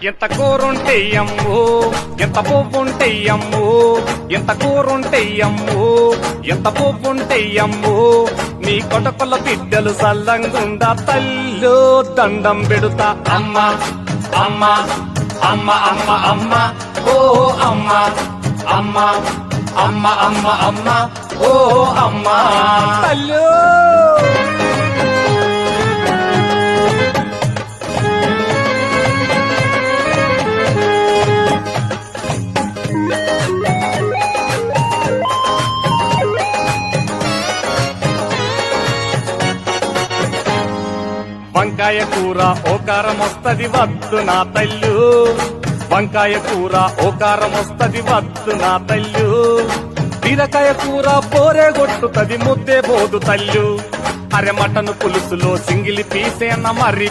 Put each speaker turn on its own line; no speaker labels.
ఎంత కూరుంటే అమ్ము, ఎంత పువ్వుంటే అమ్ము, ఎంత కూరుంటే అమ్ము, ఎంత పువ్వుంటే అమ్ము, నీ కొటకొల బిడ్డలు సల్లంగుండా తల్లు దండం పెడుతా అమ్మ అమ్మ అమ్మ అమ్మ అమ్మ ఓ అమ్మ అమ్మ అమ్మ అమ్మ అమ్మ ఓ అమ్మ తల్లు. వంకాయ కూర ఓకారం వస్తది వద్దు నా తల్లు, వంకాయ కూర ఓకారం వస్తది వద్దు నా తల్లు, బీరకాయ కూర పోరే కొట్టుతది ముద్దే బోదు తల్లు, అరె మటను పులుసులో సింగిలి పీసేన మరి